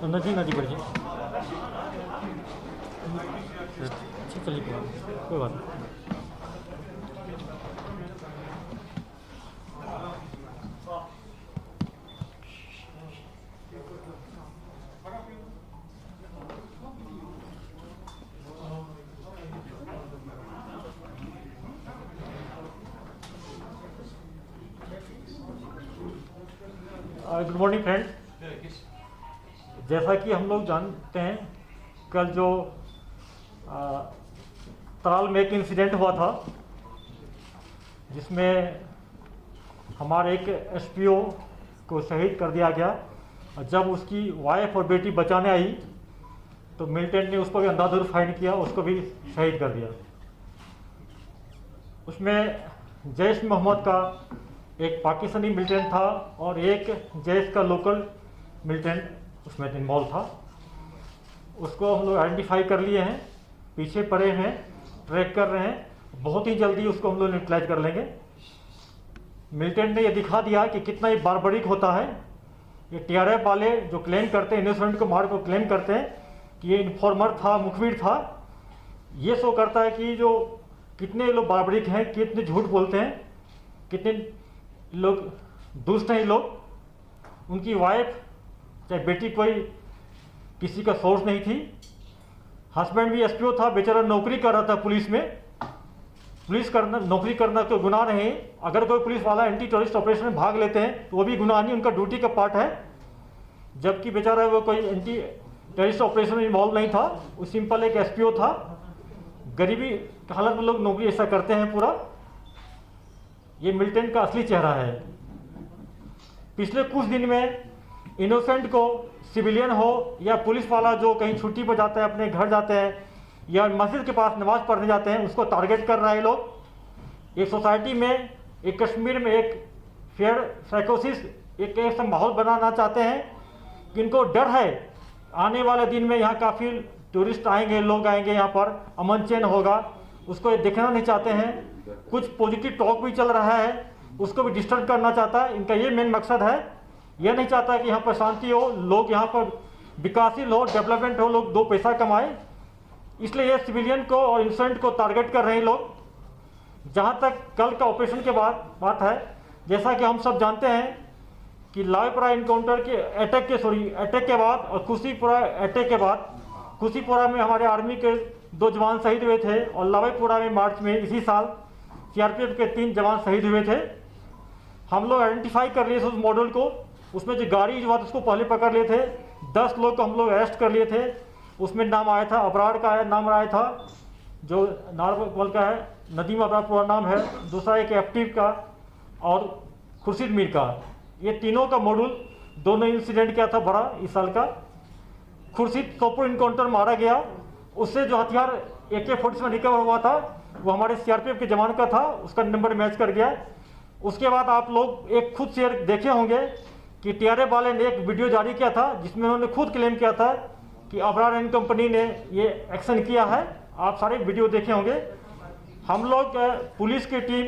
नदी नदी पड़ जाए। अच्छा चलिए कोई बात नहीं। Good morning friends. जैसा कि हम लोग जानते हैं, कल जो तराल में एक इंसिडेंट हुआ था जिसमें हमारे एक एसपीओ को शहीद कर दिया गया, और जब उसकी वाइफ और बेटी बचाने आई तो मिलिटेंट ने उस पर भी अंधाधुंध फायर किया, उसको भी शहीद कर दिया। उसमें जैश मोहम्मद का एक पाकिस्तानी मिलिटेंट था और एक जैश का लोकल मिलिटेंट उसमें इन्वॉल्व था। उसको हम लोग आइडेंटिफाई कर लिए हैं, पीछे पड़े हैं, ट्रैक कर रहे हैं। बहुत ही जल्दी उसको हम लोग न्यूट्रलाइज कर लेंगे। मिलिटेंट ने यह दिखा दिया कि कितना ही बारबरिक होता है। ये टीआरएफ वाले जो क्लेम करते हैं, इनोसेंट को मार को क्लेम करते हैं कि ये इन्फॉर्मर था, मुखबिर था, ये शो करता है कि जो कितने लोग बारबरिक हैं, कितने झूठ बोलते हैं, कितने लोग दुष्ट हैं। लोग, उनकी वाइफ चाहे बेटी कोई किसी का सोर्स नहीं थी। हस्बैंड भी एसपीओ था, बेचारा नौकरी कर रहा था पुलिस में। पुलिस करना, नौकरी करना तो गुनाह नहीं। अगर कोई पुलिस वाला एंटी टेररिस्ट ऑपरेशन में भाग लेते हैं तो वो भी गुनाह नहीं, उनका ड्यूटी का पार्ट है। जबकि बेचारा वो कोई एंटी टेररिस्ट ऑपरेशन में इन्वॉल्व नहीं था, वो सिंपल एक एसपीओ था। गरीबी हालत में लोग नौकरी ऐसा करते हैं पूरा। ये मिलिटेंट का असली चेहरा है। पिछले कुछ दिन में इनोसेंट को, सिविलियन हो या पुलिस वाला जो कहीं छुट्टी पर जाता है, अपने घर जाते हैं या मस्जिद के पास नमाज पढ़ने जाते हैं, उसको टारगेट कर रहे हैं लोग। एक सोसाइटी में, एक कश्मीर में एक फेयर साइकोसिस, एक ऐसा माहौल बनाना चाहते हैं कि इनको डर है आने वाले दिन में यहाँ काफ़ी टूरिस्ट आएंगे, लोग आएंगे, यहाँ पर अमन चैन होगा, उसको ये देखना नहीं चाहते हैं। कुछ पॉजिटिव टॉक भी चल रहा है, उसको भी डिस्टर्ब करना चाहता है। इनका ये मेन मकसद है। यह नहीं चाहता कि यहाँ पर शांति हो, लोग यहाँ पर विकासशील हो, डेवलपमेंट हो, लोग दो पैसा कमाए। इसलिए ये सिविलियन को और इनोसेंट को टारगेट कर रहे हैं लोग। जहाँ तक कल का ऑपरेशन के बाद बात है, जैसा कि हम सब जानते हैं कि लावेपुरा इनकाउंटर के अटैक के बाद और खुशीपुरा अटैक के बाद, खुशीपुरा में हमारे आर्मी के 2 जवान शहीद हुए थे और लावेपुरा में मार्च में इसी साल सीआरपीएफ के 3 जवान शहीद हुए थे। हम लोग आइडेंटिफाई कर लिए थे उस मॉडल को। उसमें जो गाड़ी जो था उसको पहले पकड़ लिए थे। 10 लोग को हम लोग अरेस्ट कर लिए थे। उसमें नाम आया था, अबरार का नाम आया था, जो नारवल का है, नदीम अबरार पूरा नाम है, दूसरा एक एक्टिव का और खुर्शीद मीर का। ये तीनों का मॉडल, दोनों इंसिडेंट क्या था बड़ा इस साल का। खुर्शीद सोपुर इनकाउंटर मारा गया, उससे जो हथियार AK-47 रिकवर हुआ था वो हमारे सीआरपीएफ के जवान का था, उसका नंबर मैच कर गया। उसके बाद आप लोग एक खुद शेयर देखे होंगे कि टीआरएफ वाले ने एक वीडियो जारी किया था जिसमें उन्होंने खुद क्लेम किया था कि अबरार एंड कंपनी ने ये एक्शन किया है। आप सारे वीडियो देखे होंगे। हम लोग पुलिस की टीम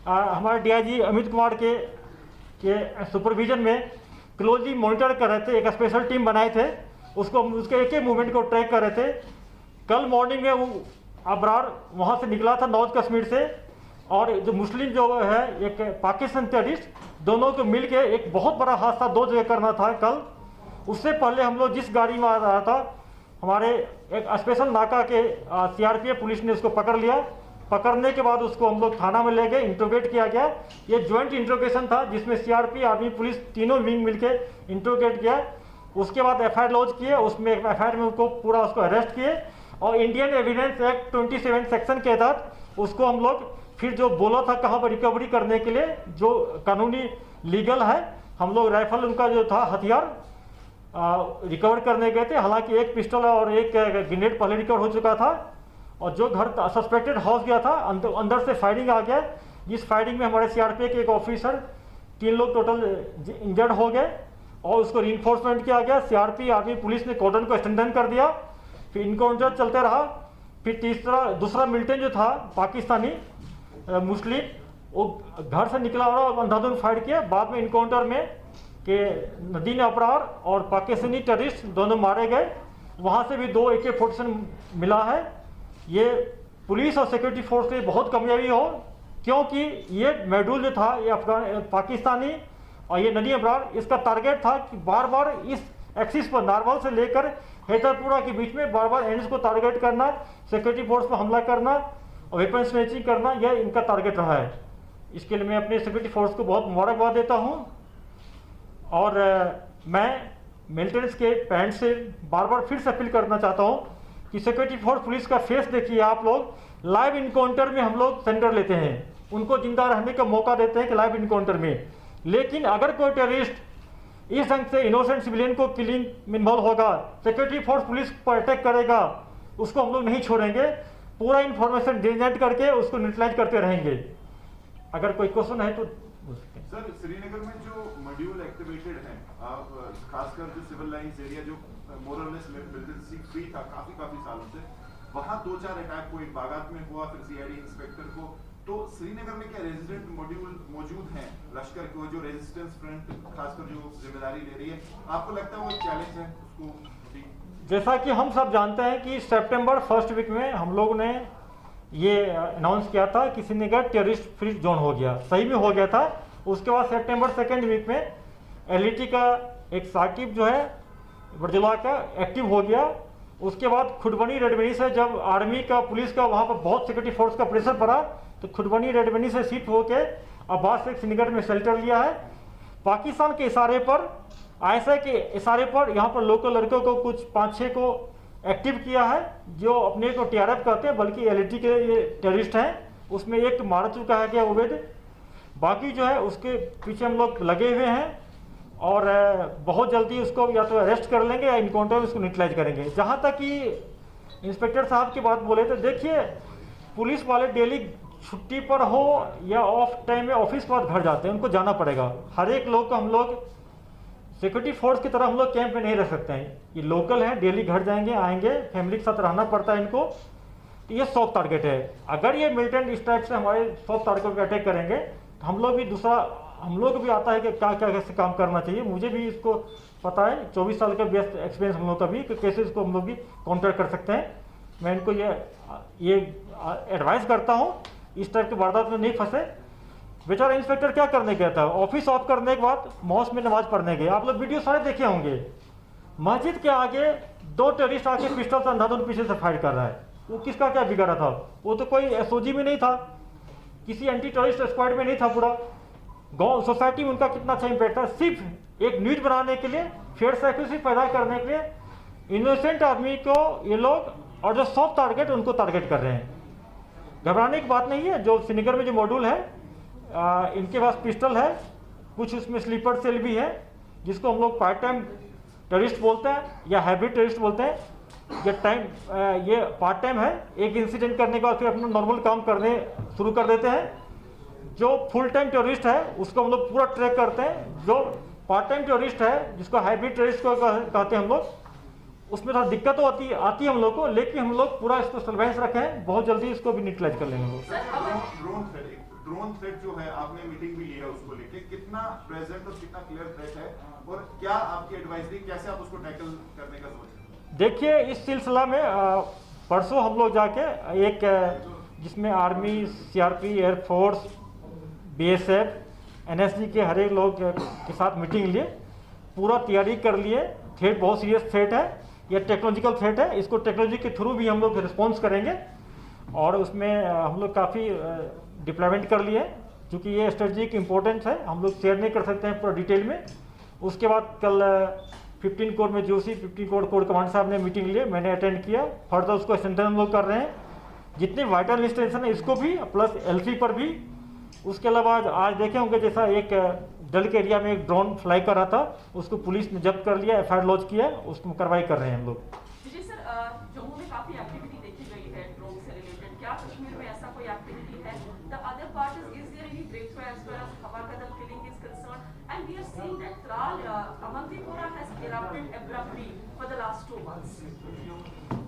हमारे डीआईजी अमित कुमार के सुपरविजन में क्लोजली मॉनिटर कर रहे थे। एक स्पेशल टीम बनाए थे, उसको उसके एक मूवमेंट को ट्रैक कर रहे थे। कल मॉर्निंग में वो अबरार वहाँ से निकला था नॉर्थ कश्मीर से, और जो मुस्लिम जो है एक पाकिस्तान टेररिस्ट, दोनों को मिल के एक बहुत बड़ा हादसा 2 जगह करना था कल। उससे पहले हम लोग जिस गाड़ी में आ रहा था, हमारे एक स्पेशल नाका के सीआरपीएफ पुलिस ने उसको पकड़ लिया। पकड़ने के बाद उसको हम लोग थाना में ले गए, इंट्रोगेट किया गया। ये ज्वाइंट इंट्रोगेशन था जिसमें सीआरपी, आर्मी, पुलिस तीनों विंग मिलके इंट्रोगेट किया। उसके बाद एफआईआर लॉन्च किए, उसमें एफआईआर में उसको पूरा उसको अरेस्ट किए और इंडियन एविडेंस एक्ट 27 सेक्शन के तहत उसको हम लोग फिर जो बोला था कहाँ पर रिकवरी करने के लिए, जो कानूनी लीगल है, हम लोग राइफल उनका जो था हथियार रिकवर करने गए थे। हालांकि एक पिस्टल और एक ग्रेनेड पहले रिकवर हो चुका था, और जो घर सस्पेक्टेड हाउस गया था अंदर से फायरिंग आ गया, जिस फायरिंग में हमारे सीआरपीएफ के एक ऑफिसर, 3 लोग टोटल इंजर्ड हो गए और उसको रीइंफोर्समेंट किया गया। सीआरपी, आर्मी, पुलिस ने कॉर्डन को स्ट्रेंथन कर दिया। फिर इनकाउंटर चलते रहा। फिर दूसरा मिलिटेंट जो था पाकिस्तानी मुस्लिम, वो घर से निकला और अंधाधुंध फायर किया। बाद में इनकाउंटर में कि नदीम अबरार और पाकिस्तानी टेररिस्ट दोनों मारे गए। वहाँ से भी 2 AK-47 मिला है। ये पुलिस और सिक्योरिटी फोर्स के बहुत कामयाबी हो, क्योंकि ये मॉड्यूल जो था ये पाकिस्तानी और ये नदीम अबरार, इसका टारगेट था कि बार बार इस एक्सिस पर नारवल से लेकर हैदरपुरा के बीच में बार बार एंड्स को टारगेट करना, सिक्योरिटी फोर्स पर हमला करना और वेपन स्नैचिंग करना, यह इनका टारगेट रहा है। इसके लिए मैं अपने सिक्योरिटी फोर्स को बहुत मुबारकबाद देता हूँ। और मैं मिलिटेंट्स के पैरेंट्स से बार बार फिर से अपील करना चाहता हूँ कि सिक्योरिटी फोर्स पुलिस का फेस देखिए आप लोग। लाइव इनकाउंटर में हम लोग सेंटर लेते हैं, उनको जिंदा रहने का मौका देते हैं कि लाइव इनकाउंटर में, लेकिन अगर कोई टेररिस्ट इस ढंग से इनोसेंट सिविलियन को किलिंग में इन्वॉल्व होगा, सिक्योरिटी फोर्स पुलिस पर अटैक करेगा, उसको हम लोग नहीं छोड़ेंगे। पूरा इन्फॉर्मेशन जनरेट करके उसको न्यूट्रलाइज करते रहेंगे। अगर कोई क्वेश्चन है तो सर, श्रीनगर में जो मॉड्यूल एक्टिवेटेड हैं, खासकर जो सिविल लाइंस एरिया जो मोरलेस मिलिटेंसी फ्री था काफी सालों से, वहां 2-4 अटैक हुए, बागात में हुआ, फिर सीआईडी इंस्पेक्टर को। तो श्रीनगर में क्या रेजिडेंट मॉड्यूल मौजूद हैं लश्कर को, जो रेजिस्टेंस फ्रंट खासकर जो जिम्मेदारी ले रही है, आपको लगता है वो चैलेंज है उसको? जैसा कि हम सब जानते हैं कि सितंबर फर्स्ट वीक में हम लोग ने ये अनाउंस किया था कि श्रीनगर टेररिस्ट फ्री जोन हो गया, सही में हो गया था। उसके बाद सितंबर सेकेंड वीक में एलईटी का एक साकिब जो है बरजुला का एक्टिव हो गया। उसके बाद खुडबनी रेडबनी से जब आर्मी का पुलिस का वहाँ पर बहुत सिक्योरिटी फोर्स का प्रेशर पड़ा, तो खुडबनी रेडबनी से शिफ्ट होके अब्बास शेख श्रीनगर में शेल्टर लिया है। पाकिस्तान के इशारे पर, आईएसआई के इशारे पर यहाँ पर लोकल लड़कों को कुछ 5-6 को एक्टिव किया है, जो अपने को टीआरएफ कहते हैं, बल्कि एलईटी के ये टेररिस्ट हैं। उसमें एक मार चुका है क्या उबैद, बाकी जो है उसके पीछे हम लोग लगे हुए हैं और बहुत जल्दी उसको या तो अरेस्ट कर लेंगे या इनकाउंटर में उसको न्यूट्रलाइज करेंगे। जहाँ तक कि इंस्पेक्टर साहब की बात बोले तो देखिए, पुलिस वाले डेली छुट्टी पर हो या ऑफ टाइम में ऑफिस के बाद घर जाते हैं, उनको जाना पड़ेगा। हर एक लोग को हम लोग सिक्योरिटी फोर्स की तरह हम लोग कैंप में नहीं रह सकते हैं। ये लोकल है, डेली घर जाएंगे आएंगे, फैमिली के साथ रहना पड़ता है इनको। तो ये सॉफ्ट टारगेट है। अगर ये मिलिटेंट इस टाइप से हमारे सॉफ्ट टारगेट पर अटैक करेंगे तो हम लोग भी दूसरा, हम लोग भी आता है कि क्या क्या कैसे काम करना चाहिए। मुझे भी इसको पता है, 24 साल का बेस्ट एक्सपीरियंस हम लोग का भी, कि कैसे इसको हम लोग भी काउंटर कर सकते हैं। मैं इनको ये एडवाइस करता हूँ इस टाइप की वारदात में नहीं फंसे। बेचारा इंस्पेक्टर क्या करने गया था, ऑफिस ऑफ करने के बाद मॉस्क में नमाज पढ़ने गए। आप लोग वीडियो सारे देखे होंगे, मस्जिद के आगे 2 टेररिस्ट आके पिस्टल से अंधाधुंध पीछे से फायर कर रहा है। वो किसका क्या बिगाड़ा था? वो तो कोई एसओजी में नहीं था, किसी एंटी टेररिस्ट स्क्वाड में नहीं था। पूरा गांव सोसाइटी में उनका कितना अच्छा इम्पैक्ट था। सिर्फ एक न्यूज बनाने के लिए, फेयर साइकोलॉजी पैदा करने के लिए इनोसेंट आदमी को ये लोग और जो सॉफ्ट टारगेट उनको टारगेट कर रहे हैं। घबराने की बात नहीं है। जो श्रीनगर में जो मॉड्यूल है, इनके पास पिस्टल है, कुछ उसमें स्लीपर सेल भी है, जिसको हम लोग पार्ट टाइम टेररिस्ट बोलते हैं या हाइब्रिड टेररिस्ट बोलते हैं। ये पार्ट टाइम है, एक इंसिडेंट करने के बाद फिर अपना नॉर्मल काम करने शुरू कर देते हैं। जो फुल टाइम टेररिस्ट है उसको हम लोग पूरा ट्रैक करते हैं। जो पार्ट टाइम टेररिस्ट है, जिसको हाइब्रिड टेररिस्ट को कहते हैं हम लोग, उसमें थोड़ा दिक्कत तो आती है हम लोग को, लेकिन हम लोग पूरा इसको सर्वेलेंस रखे हैं, बहुत जल्दी इसको भी न्यूट्रलाइज कर लेंगे। ड्रोन थ्रेट जो है, आपने मीटिंग भी लिया उसको लेके, कितना प्रेजेंट और कितना क्लियर थ्रेट है, और क्या आपकी एडवाइस दी, कैसे आप उसको टैकल करने का सोच रहे हैं? देखिए, इस सिलसिला में परसों हम लोग जाके एक जिसमें army, CRP, air force, BSF, NSG के हर एक लोग के साथ मीटिंग लिए, पूरा तैयारी कर लिए। थ्रेट बहुत सीरियस थ्रेट है, यह टेक्नोलॉजिकल थ्रेट है, इसको टेक्नोलॉजी के थ्रू भी हम लोग रिस्पॉन्स करेंगे। और उसमें हम लोग काफ़ी डिप्लॉयमेंट कर लिए, क्योंकि ये स्ट्रेटजिक इंपॉर्टेंस है, हम लोग शेयर नहीं कर सकते हैं पूरा डिटेल में। उसके बाद कल 15 कोर में जोशी 15 कोर कमांड साहब ने मीटिंग लिए, मैंने अटेंड किया। फर्दर उसको स्ट्रेंथन हम लोग कर रहे हैं, जितने वाइटल इंस्टेंशन है इसको भी, प्लस एलसी पर भी। उसके अलावा आज देखे होंगे, जैसा एक डल के एरिया में एक ड्रोन फ्लाई कर रहा था, उसको पुलिस ने जब्त कर लिया, एफआईआर लॉन्च किया, उसको कार्रवाई कर रहे हैं हम लोग। जी सर, जम्मू में काफी एक्टिविटी देखी गई है ड्रोन से रिलेटेड, क्या कश्मीर में ऐसा कोई एक्टिविटी है? The other part is there any breakthrough as far as हवा कदम killing is concerned, and we are seeing that Tral, Avantipoora has erupted abruptly for the last 2 months.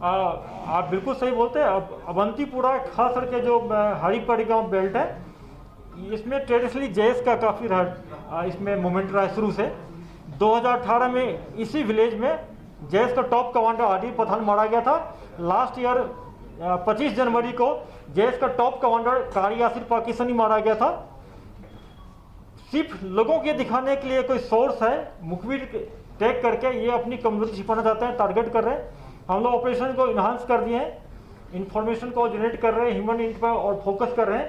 आप बिल्कुल सही बोलते हैं। अब अवंतीपुरा खास करके जो हरिपड़ी गांव बेल्ट है, इसमें ट्रेडिशनली जेएस का काफ़ी इसमें मूवमेंट रहा है शुरू से। 2018 में इसी विलेज में जैश का टॉप कमांडर आदिल पठान मारा गया था। लास्ट ईयर 25 जनवरी को जैश का टॉप कमांडर कारी यासिर पाकिस्तानी मारा गया था। सिर्फ लोगों के दिखाने के लिए कोई सोर्स है, मुखबिर टैग करके ये अपनी कमजोरी छिपाना चाहते हैं, टारगेट कर रहे हैं। हम लोग ऑपरेशन को इन्हांस कर दिए हैं, इंफॉर्मेशन को जनरेट कर रहे हैं, ह्यूमन इंट पर और फोकस कर रहे हैं।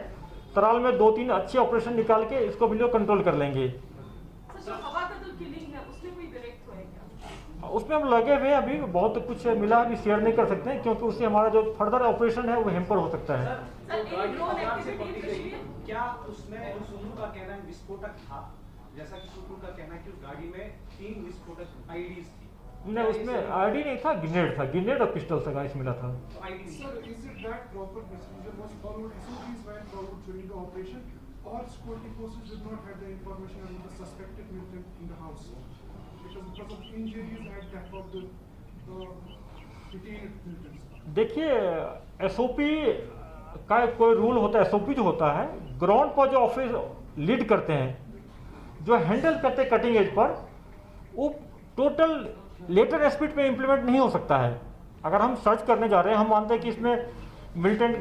तराल में 2-3 अच्छे ऑपरेशन निकाल के इसको भी लोग कंट्रोल कर लेंगे। उसमें हम लगे हुए हैं, अभी बहुत कुछ मिला, अभी शेयर नहीं कर सकते हैं क्योंकि उससे हमारा जो फर्दर ऑपरेशन है वो हेम्पर हो सकता है। क्या उसमें सुमू का कहना है विस्फोटक था, जैसा कि सुमू का कहना है कि उस गाड़ी में 3 विस्फोटक आईडीज थी? नहीं, उसमें आईडी नहीं था, ग्रेनेड था, ग्रेनेड और पिस्टल से गाइस मिला था। Or security forces did not have the information about the suspected militant in the house because of injuries at death of the detained militants. देखिए, एसओपी का कोई रूल होता है। एसओपी जो होता है ग्राउंड पर जो ऑफिस लीड करते हैं, जो हैंडल करते हैं कटिंग एज पर, वो टोटल लेटर स्पीड पे इम्प्लीमेंट नहीं हो सकता है। अगर हम सर्च करने जा रहे हैं, हम मानते हैं कि इसमें मिलिटेंट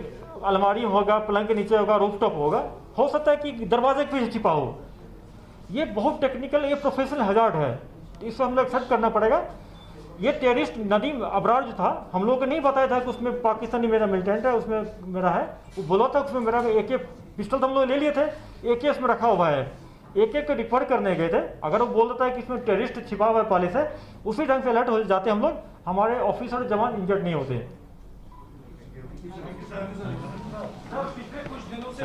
अलमारी होगा, पलंग के नीचे होगा, रूफटॉप होगा, हो सकता है कि दरवाजे के पीछे छिपा हो। ये बहुत टेक्निकल, ये प्रोफेशनल हजार्ड है, तो इसको हम लोग एक्सेप्ट करना पड़ेगा। ये टेररिस्ट नदीम अबरार जो था, हम लोगों को नहीं बताया था कि उसमें पाकिस्तानी मेरा मिलिटेंट है, उसमें मेरा है। वो बोला था उसमें मेरा AK पिस्टल तो हम लोग ले लिए थे, AK उसमें रखा हुआ है, AK को रिफर करने गए थे। अगर वो बोल देता है कि इसमें टेररिस्ट छिपा हुआ है पहले से, उसी ढंग से अलर्ट हो जाते हम लोग, हमारे ऑफिसर जवान इंजर्ड नहीं होते। पिछले कुछ दिनों से